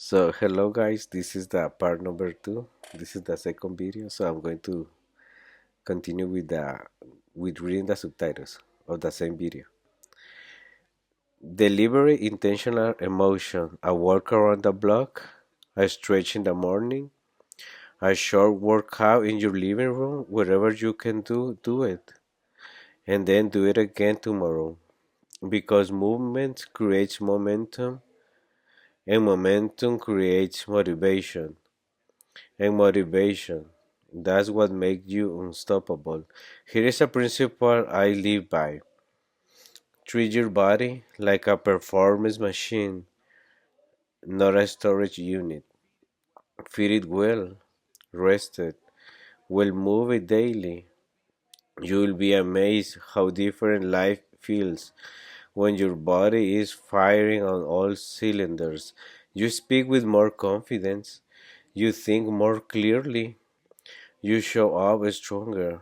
So hello guys, this is the part number two. This is the second video, so I'm going to continue with reading the subtitles of the same video. Deliberate intentional emotion, a walk around the block, a stretch in the morning, a short workout in your living room, wherever you can do it. And then do it again tomorrow. Because movement creates momentum and momentum creates motivation. And motivation. That's what makes you unstoppable. Here is a principle I live by. Treat your body like a performance machine, not a storage unit. Feed it well, rest it, well move it daily. You will be amazed how different life feels when your body is firing on all cylinders. You speak with more confidence, you think more clearly, you show up stronger,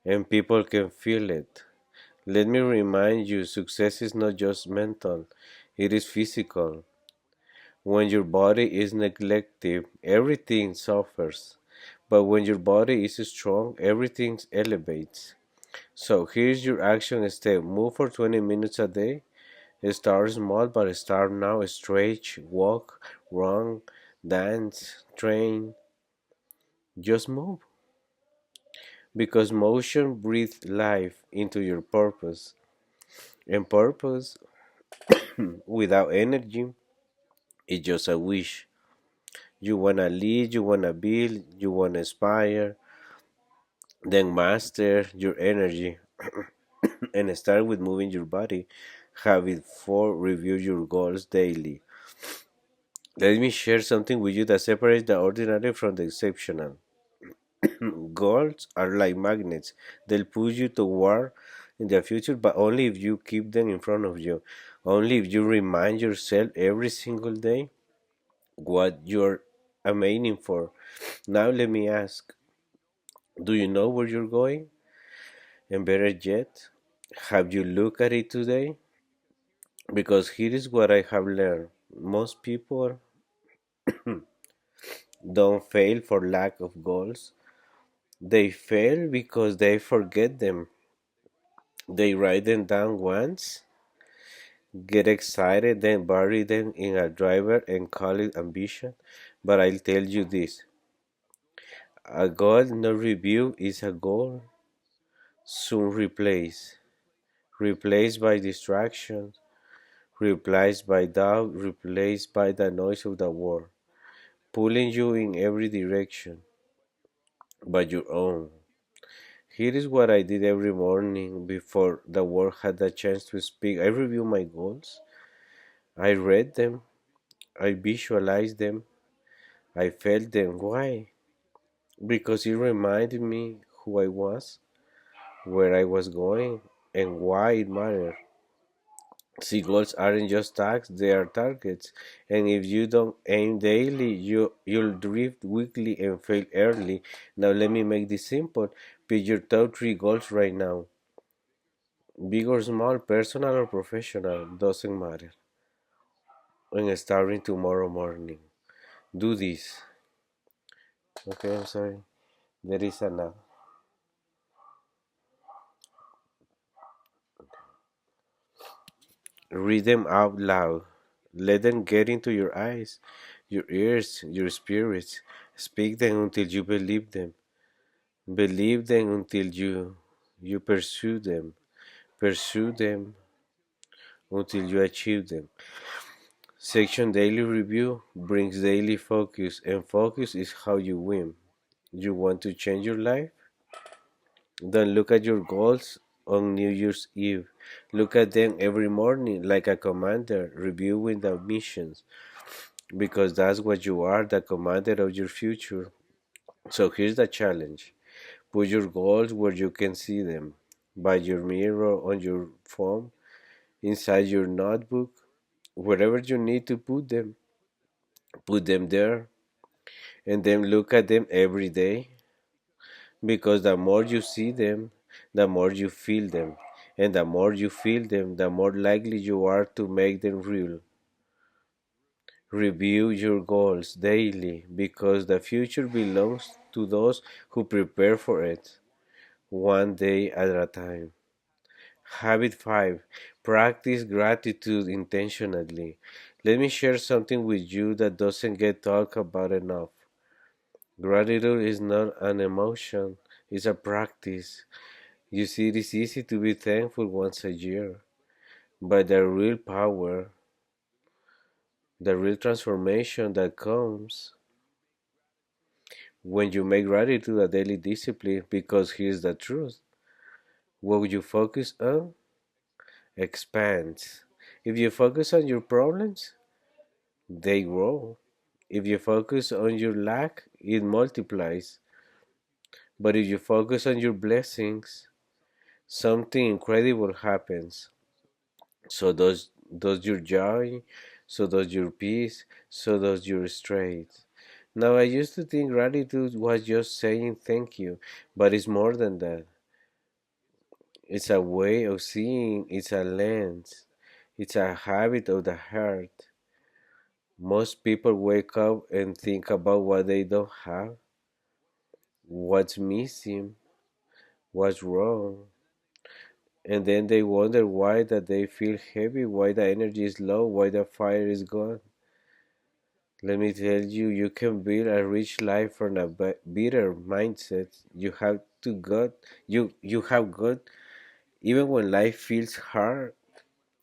and people can feel it. Let me remind you success is not just mental, it is physical. When your body is neglected, everything suffers. But when your body is strong, everything elevates. So here's your action step. Move for 20 minutes a day. Start small, but start now. Stretch, walk, run, dance, train. Just move. Because motion breathes life into your purpose. And purpose without energy is just a wish. You wanna lead, you wanna build, you wanna inspire, then master your energy and start with moving your body. Habit 4, review your goals daily. Let me share something with you that separates the ordinary from the exceptional. Goals are like magnets. They'll push you toward in the future, but only if you keep them in front of you. Only if you remind yourself every single day what you're aiming for. Now let me ask, do you know where you're going? And better yet, have you looked at it today? Because here is what I have learned. Most people don't fail for lack of goals. They fail because they forget them. They write them down once, get excited, then bury them in a driver and call it ambition. But I'll tell you this, a goal not review is a goal soon replaced by distractions, replaced by doubt, replaced by the noise of the world, pulling you in every direction but your own. Here is what I did every morning before the world had the chance to speak. I reviewed my goals, I read them, I visualized them, I felt them. Why? Because it reminded me who I was, where I was going, and why it mattered. See, goals aren't just tasks, they are targets. And if you don't aim daily, you'll drift weakly and fail early. Now let me make this simple. Pick your top three goals right now. Big or small, personal or professional, doesn't matter. And starting tomorrow morning. Do this. Okay, I'm sorry. There is enough. Read them out loud. Let them get into your eyes, your ears, your spirits. Speak them until you believe them. Believe them until you pursue them. Pursue them until you achieve them. Section Daily Review brings daily focus, and focus is how you win. You want to change your life? Then look at your goals on New Year's Eve. Look at them every morning like a commander reviewing the missions because that's what you are, the commander of your future. So here's the challenge. Put your goals where you can see them, by your mirror, on your phone, inside your notebook, wherever you need to put them. Put them there and then look at them every day because the more you see them, the more you feel them. And the more you feel them, the more likely you are to make them real. Review your goals daily because the future belongs to those who prepare for it, one day at a time. Habit 5. Practice gratitude intentionally. Let me share something with you that doesn't get talked about enough. Gratitude is not an emotion, it's a practice. You see, it is easy to be thankful once a year, but the real power, the real transformation that comes when you make gratitude a daily discipline, because here's the truth. What you focus on expands. If you focus on your problems, they grow. If you focus on your lack, it multiplies. But if you focus on your blessings, something incredible happens. So does your joy, so does your peace, so does your strength. Now I used to think gratitude was just saying thank you, but it's more than that. It's a way of seeing, it's a lens, it's a habit of the heart. Most people wake up and think about what they don't have, what's missing, what's wrong, and then they wonder why that they feel heavy, why the energy is low, why the fire is gone. Let me tell you, you can build a rich life from a bitter mindset. You have God even when life feels hard,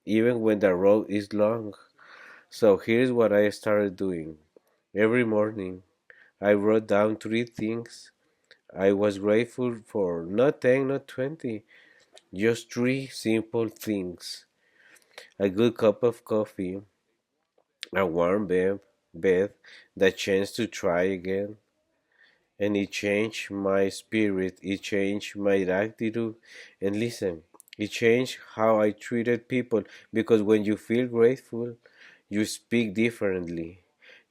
even when the road is long. So here's what I started doing. Every morning, I wrote down three things I was grateful for. Not 10, not 20, just three simple things. A good cup of coffee, a warm bed, the chance to try again. And it changed my spirit, it changed my attitude. And listen, it changed how I treated people because when you feel grateful, you speak differently,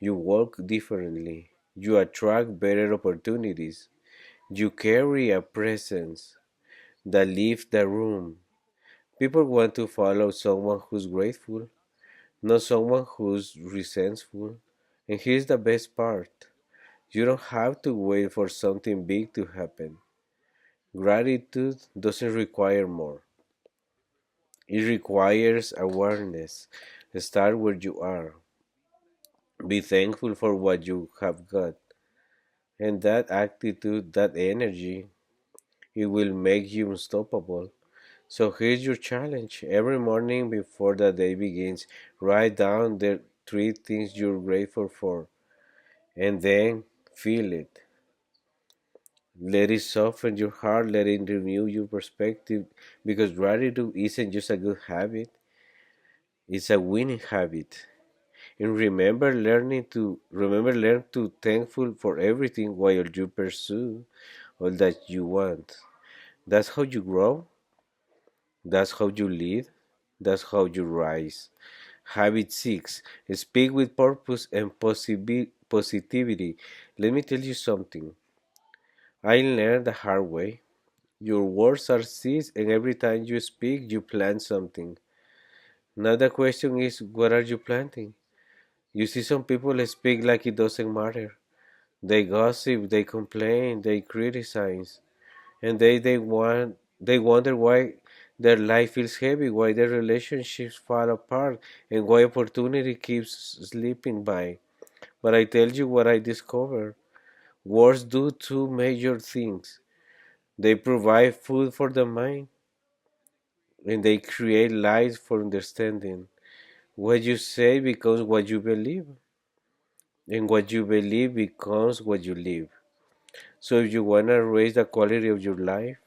you walk differently, you attract better opportunities, you carry a presence that leaves the room. People want to follow someone who's grateful, not someone who's resentful. And here's the best part. You don't have to wait for something big to happen. Gratitude doesn't require more, it requires awareness. Start where you are. Be thankful for what you have got. And that attitude, that energy, it will make you unstoppable. So here's your challenge. Every morning before the day begins, write down the three things you're grateful for and then feel it. Let it soften your heart, let it renew your perspective because gratitude isn't just a good habit, it's a winning habit. And learn to thankful for everything while you pursue all that you want. That's how you grow, that's how you lead, that's how you rise. Habit 6. Speak with purpose and positivity. Let me tell you something. I learned the hard way. Your words are seeds, and every time you speak, you plant something. Now the question is, what are you planting? You see, some people speak like it doesn't matter. They gossip, they complain, they criticize, and they wonder why their life feels heavy, why their relationships fall apart, and why opportunity keeps slipping by. But I tell you what I discovered. Words do two major things. They provide food for the mind and they create light for understanding. What you say becomes what you believe, and what you believe becomes what you live. So if you want to raise the quality of your life,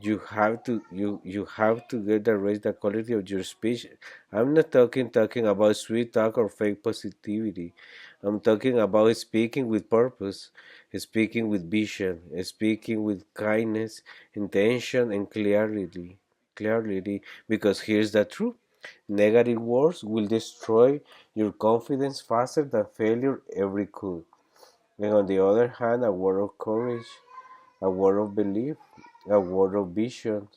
you have to get the raise the quality of your speech. I'm not talking about sweet talk or fake positivity. I'm talking about speaking with purpose, speaking with vision, speaking with kindness, intention, and clarity. Because here's the truth: negative words will destroy your confidence faster than failure ever could. And on the other hand, a word of courage, a word of belief, a word of vision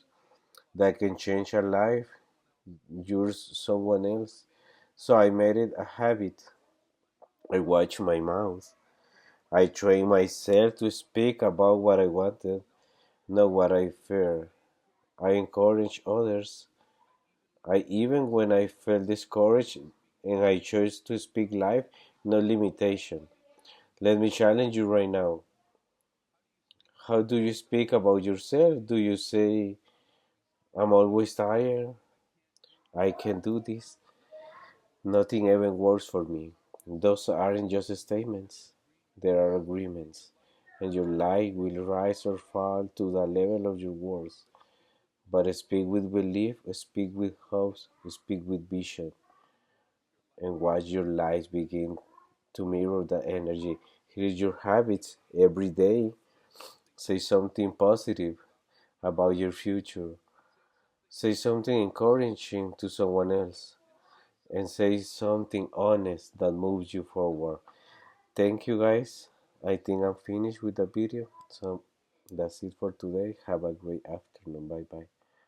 that can change a life, yours, someone else. So I made it a habit. I watch my mouth. I train myself to speak about what I wanted, not what I fear. I encourage others. I even when I felt discouraged and I chose to speak life, no limitation. Let me challenge you right now. How do you speak about yourself? Do you say, I'm always tired? I can do this? Nothing even works for me. Those aren't just statements, they are agreements. And your life will rise or fall to the level of your words. But speak with belief, speak with hope, speak with vision, and watch your lives begin to mirror that energy. Here's your habits every day. Say something positive about your future. Say something encouraging to someone else. And say something honest that moves you forward. Thank you guys. I think I'm finished with the video. So that's it for today. Have a great afternoon. Bye bye.